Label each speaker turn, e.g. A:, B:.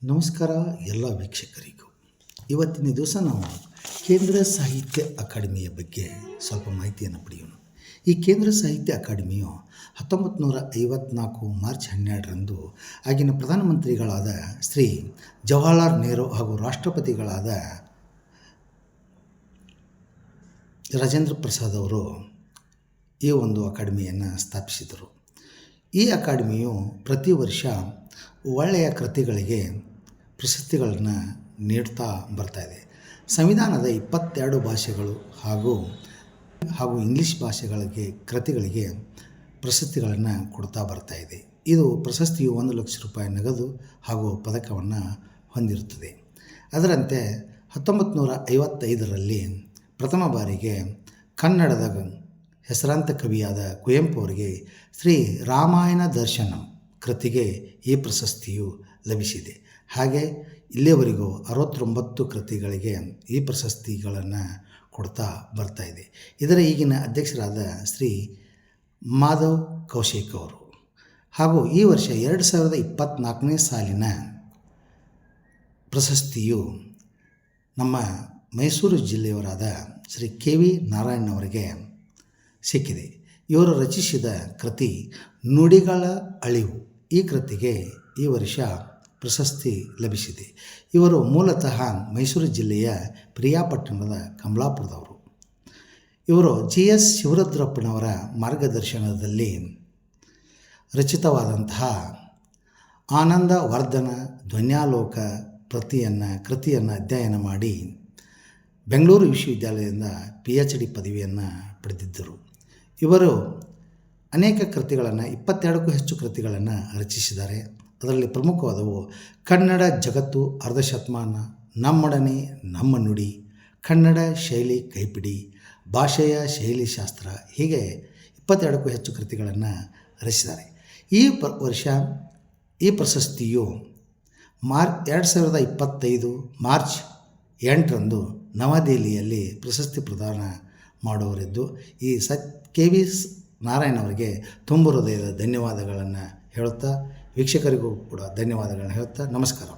A: ನಮಸ್ಕಾರ ಎಲ್ಲ ವೀಕ್ಷಕರಿಗೂ. ಇವತ್ತಿನ ದಿವಸ ನಾವು ಕೇಂದ್ರ ಸಾಹಿತ್ಯ ಅಕಾಡೆಮಿಯ ಬಗ್ಗೆ ಸ್ವಲ್ಪ ಮಾಹಿತಿಯನ್ನು ಪಡೆಯೋಣ. ಈ ಕೇಂದ್ರ ಸಾಹಿತ್ಯ ಅಕಾಡೆಮಿಯು 1954 ಮಾರ್ಚ್ 12ರಂದು ಆಗಿನ ಪ್ರಧಾನಮಂತ್ರಿಗಳಾದ ಶ್ರೀ ಜವಾಹರಲಾಲ್ ನೆಹರು ಹಾಗೂ ರಾಷ್ಟ್ರಪತಿಗಳಾದ ರಾಜೇಂದ್ರ ಪ್ರಸಾದ್ ಅವರು ಈ ಒಂದು ಅಕಾಡೆಮಿಯನ್ನು ಸ್ಥಾಪಿಸಿದರು. ಈ ಅಕಾಡೆಮಿಯು ಪ್ರತಿ ವರ್ಷ ಒಳ್ಳೆಯ ಕೃತಿಗಳಿಗೆ ಪ್ರಶಸ್ತಿಗಳನ್ನು ನೀಡ್ತಾ ಬರ್ತಾಯಿದೆ. ಸಂವಿಧಾನದ 22 ಭಾಷೆಗಳು ಹಾಗೂ ಇಂಗ್ಲೀಷ್ ಭಾಷೆಗಳಿಗೆ ಕೃತಿಗಳಿಗೆ ಪ್ರಶಸ್ತಿಗಳನ್ನು ಕೊಡ್ತಾ ಬರ್ತಾಯಿದೆ. ಇದು ಪ್ರಶಸ್ತಿಯು 1 ಲಕ್ಷ ರೂಪಾಯಿ ನಗದು ಹಾಗೂ ಪದಕವನ್ನು ಹೊಂದಿರುತ್ತದೆ. ಅದರಂತೆ 1955ರಲ್ಲಿ ಪ್ರಥಮ ಬಾರಿಗೆ ಕನ್ನಡದ ಹೆಸರಾಂತ ಕವಿಯಾದ ಕುವೆಂಪು ಅವರಿಗೆ ಶ್ರೀ ರಾಮಾಯಣ ದರ್ಶನಂ ಕೃತಿಗೆ ಈ ಪ್ರಶಸ್ತಿಯು ಲಭಿಸಿದೆ. ಹಾಗೆ ಇಲ್ಲಿಯವರೆಗೂ 69 ಕೃತಿಗಳಿಗೆ ಈ ಪ್ರಶಸ್ತಿಗಳನ್ನು ಕೊಡ್ತಾ ಬರ್ತಾಯಿದೆ. ಇದರ ಈಗಿನ ಅಧ್ಯಕ್ಷರಾದ ಶ್ರೀ ಮಾಧವ್ ಕೌಶಿಕ್ ಅವರು. ಹಾಗೂ ಈ ವರ್ಷ 2024ನೇ ಸಾಲಿನ ಪ್ರಶಸ್ತಿಯು ನಮ್ಮ ಮೈಸೂರು ಜಿಲ್ಲೆಯವರಾದ ಶ್ರೀ ಕೆ ವಿ ನಾರಾಯಣ್ ಅವರಿಗೆ ಸಿಕ್ಕಿದೆ. ಇವರು ರಚಿಸಿದ ಕೃತಿ ನುಡಿಗಳ ಅಳಿವು. ಈ ಕೃತಿಗೆ ಈ ವರ್ಷ ಪ್ರಶಸ್ತಿ ಲಭಿಸಿದೆ. ಇವರು ಮೂಲತಃ ಮೈಸೂರು ಜಿಲ್ಲೆಯ ಪ್ರಿಯಾಪಟ್ಟಣದ ಕಮಲಾಪುರದವರು. ಇವರು GS ಶಿವರುದ್ರಪ್ಪನವರ ಮಾರ್ಗದರ್ಶನದಲ್ಲಿ ರಚಿತವಾದಂತಹ ಆನಂದವರ್ಧನ ಧ್ವನ್ಯಾಲೋಕ ಕೃತಿಯನ್ನು ಅಧ್ಯಯನ ಮಾಡಿ ಬೆಂಗಳೂರು ವಿಶ್ವವಿದ್ಯಾಲಯದಿಂದ PhD ಪದವಿಯನ್ನು ಪಡೆದಿದ್ದರು. ಇವರು ಅನೇಕ ಕೃತಿಗಳನ್ನು 22ಕ್ಕೂ ಹೆಚ್ಚು ಕೃತಿಗಳನ್ನು ರಚಿಸಿದ್ದಾರೆ. ಅದರಲ್ಲಿ ಪ್ರಮುಖವಾದವು ಕನ್ನಡ ಜಗತ್ತು ಅರ್ಧಶತಮಾನ, ನಮ್ಮೊಡನೆ ನಮ್ಮ ನುಡಿ, ಕನ್ನಡ ಶೈಲಿ ಕೈಪಿಡಿ, ಭಾಷೆಯ ಶೈಲಿಶಾಸ್ತ್ರ, ಹೀಗೆ 22ಕ್ಕೂ ಹೆಚ್ಚು ಕೃತಿಗಳನ್ನು ರಚಿಸಿದ್ದಾರೆ. ಈ ವರ್ಷ ಈ ಪ್ರಶಸ್ತಿಯು 2025 ಮಾರ್ಚ್ 8ರಂದು ನವದೆಹಲಿಯಲ್ಲಿ ಪ್ರಶಸ್ತಿ ಪ್ರದಾನ ಮಾಡುವರಿದ್ದು ಈ ಕೆ ವಿ ನಾರಾಯಣ್ ಅವರಿಗೆ ತುಂಬ ಹೃದಯದ ಧನ್ಯವಾದಗಳನ್ನು ಹೇಳುತ್ತಾ, ವೀಕ್ಷಕರಿಗೂ ಕೂಡ ಧನ್ಯವಾದಗಳನ್ನು ಹೇಳುತ್ತಾ ನಮಸ್ಕಾರ.